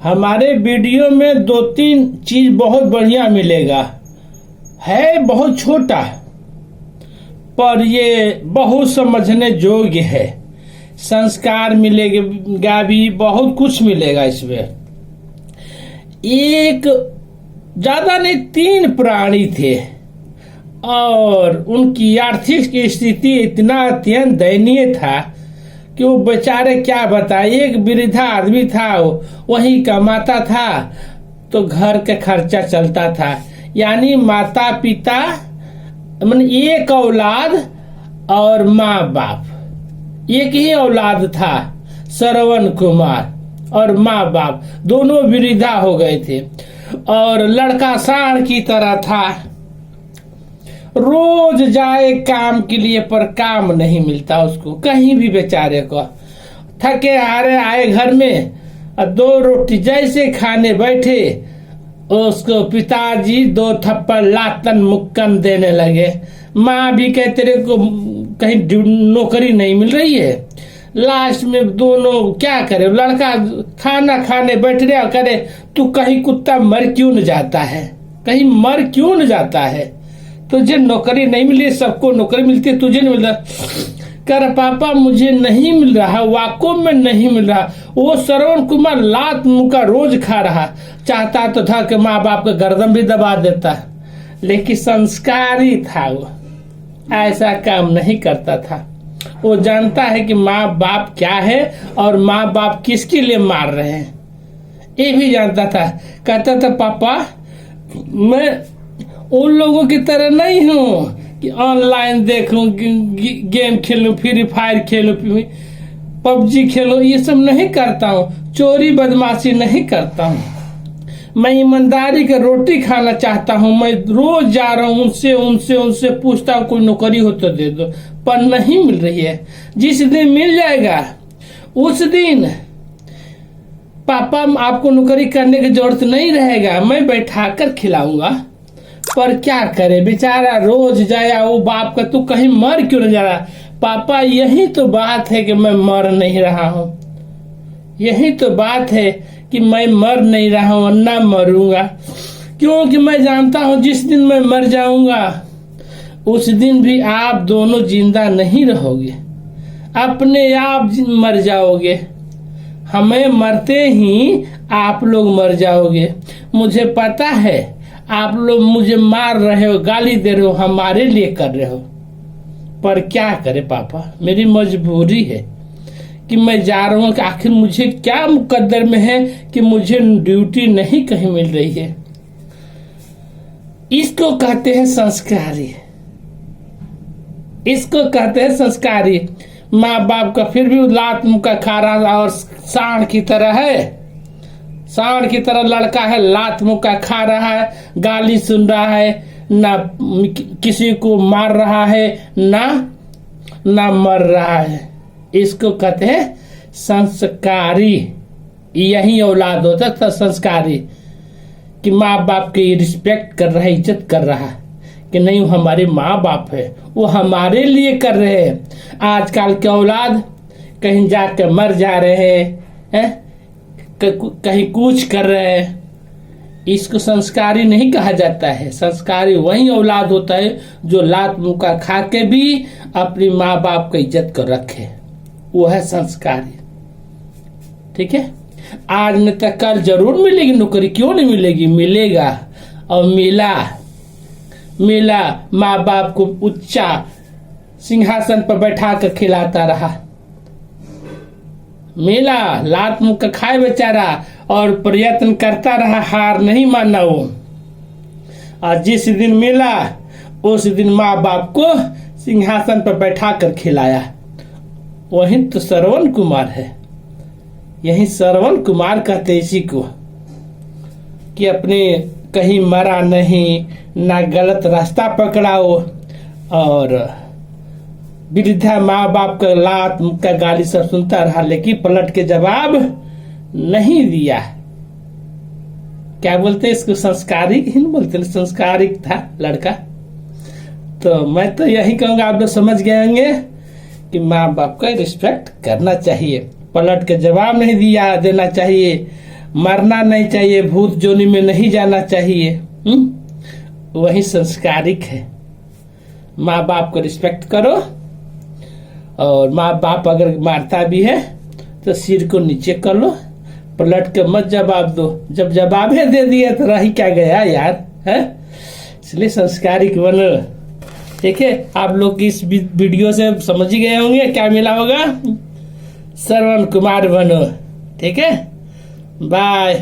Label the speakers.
Speaker 1: हमारे वीडियो में 2-3 चीज बहुत बढ़िया मिलेगा। है बहुत छोटा पर ये बहुत समझने योग्य है। संस्कार मिलेगा भी, बहुत कुछ मिलेगा इसमें। एक ज्यादा नहीं 3 प्राणी थे और उनकी आर्थिक स्थिति इतना अत्यंत दयनीय था कि वो बेचारे क्या बताए। एक वृद्धा आदमी था, वही कमाता था तो घर का खर्चा चलता था। यानी माता पिता मतलब एक औलाद और माँ बाप, एक ही औलाद था श्रवण कुमार, और माँ बाप दोनों वृद्धा हो गए थे। और लड़का सांड की तरह था, रोज जाए काम के लिए पर काम नहीं मिलता उसको कहीं भी। बेचारे को थके हारे आए घर में, 2 रोटी जैसे खाने बैठे उसको पिताजी 2 थप्पड़ लातन मुक्कन देने लगे। माँ भी कहे तेरे को कहीं नौकरी नहीं मिल रही है। लास्ट में दोनों क्या करे, लड़का खाना खाने बैठ रहा, करे तू कहीं कुत्ता मर क्यों न जाता है, कहीं मर क्यों न जाता है, तुझे नौकरी नहीं मिली, सबको नौकरी मिलती है, तुझे नहीं मिल रहा। कर पापा मुझे नहीं मिल रहा, वाकई में नहीं मिल रहा। वो श्रवण कुमार लात मुक्का रोज खा रहा, चाहता तो था कि माँ बाप का गर्दन भी दबा देता, लेकिन संस्कारी था वो, ऐसा काम नहीं करता था। वो जानता है कि माँ बाप क्या है और माँ बाप किसके लिए मार रहे हैं, ये भी जानता था। कहता था पापा मैं उन लोगों की तरह नहीं हूँ कि ऑनलाइन देखूं, गेम खेलूं, फ्री फायर खेलूं, पबजी खेलूं, ये सब नहीं करता हूँ। चोरी बदमाशी नहीं करता हूँ। मैं ईमानदारी का रोटी खाना चाहता हूँ। मैं रोज जा रहा हूँ उनसे पूछता हूँ कोई नौकरी हो तो दे दो, पर नहीं मिल रही है। जिस दिन मिल जाएगा उस दिन पापा आपको नौकरी करने की जरूरत नहीं रहेगा, मैं बैठा कर खिलाऊंगा। पर क्या करे बेचारा, रोज जाया वो बाप का, तू कहीं मर क्यों नहीं जा रहा। पापा यही तो बात है कि मैं मर नहीं रहा हूँ, यही तो बात है कि मैं मर नहीं रहा हूँ, ना मरूंगा, क्योंकि मैं जानता हूँ जिस दिन मैं मर जाऊंगा उस दिन भी आप दोनों जिंदा नहीं रहोगे, अपने आप मर जाओगे। हमें मरते ही आप लोग मर जाओगे। मुझे पता है आप लोग मुझे मार रहे हो, गाली दे रहे हो, हमारे लिए कर रहे हो, पर क्या करे पापा, मेरी मजबूरी है कि मैं जा रहा हूँ। कि आखिर मुझे क्या मुकद्दर में है कि मुझे ड्यूटी नहीं कहीं मिल रही है। इसको कहते हैं संस्कारी, इसको कहते हैं संस्कारी। माँ बाप का फिर भी लात मुक्का खा रहा और सांड की तरह है, सांड की तरह लड़का है, लात मुक्का खा रहा है, गाली सुन रहा है, ना किसी को मार रहा है, ना मर रहा है। इसको कहते हैं संस्कारी। यही औलाद होता था संस्कारी, कि माँ बाप की रिस्पेक्ट कर रहा है, इज्जत कर रहा है, कि नहीं वो हमारे माँ बाप है, वो हमारे लिए कर रहे हैं। आजकल के औलाद कहीं जाकर मर जा रहे हैं, कहीं कुछ कर रहे हैं। इसको संस्कारी नहीं कहा जाता है। संस्कारी वही औलाद होता है जो लात मुक्का खा के भी अपनी माँ बाप की इज्जत कर रखे, वो है संस्कारी। ठीक है, आज न तक कल जरूर मिलेगी नौकरी, क्यों नहीं मिलेगी, मिलेगा। और मिला माँ बाप को ऊंचा सिंहासन पर बैठा कर खिलाता रहा, मिला लात मुक्का खाए बेचारा और प्रयत्न करता रहा, हार नहीं माना वो। और जिस दिन मिला उस दिन माँ बाप को सिंहासन पर बैठा कर खिलाया। वही तो श्रवण कुमार है। यही श्रवण कुमार कहते इसी को, कि अपने कहीं मरा नहीं, ना गलत रास्ता पकड़ाओ, और वृद्धा माँ बाप का लात मुक्का गाली सब सुनता रहा, लेकिन पलट के जवाब नहीं दिया। क्या बोलते हैं इसको, संस्कारी ही बोलते हैं, संस्कारिक था लड़का। तो मैं तो यही कहूंगा, आप लोग समझ गए होंगे कि माँ बाप का रिस्पेक्ट करना चाहिए, पलट के जवाब नहीं देना चाहिए, मरना नहीं चाहिए, भूत जोनी में नहीं जाना चाहिए। वही संस्कारिक है। माँ बाप को रिस्पेक्ट करो, और माँ बाप अगर मारता भी है तो सिर को नीचे कर लो, पलट के मत जवाब दो। जब जवाबे दे दिए तो रही क्या गया यार, है? इसलिए संस्कारिक बनो। ठीक है, आप लोग इस वीडियो से समझ ही गए होंगे क्या मिला होगा। श्रवण कुमार बनो। ठीक है, बाय।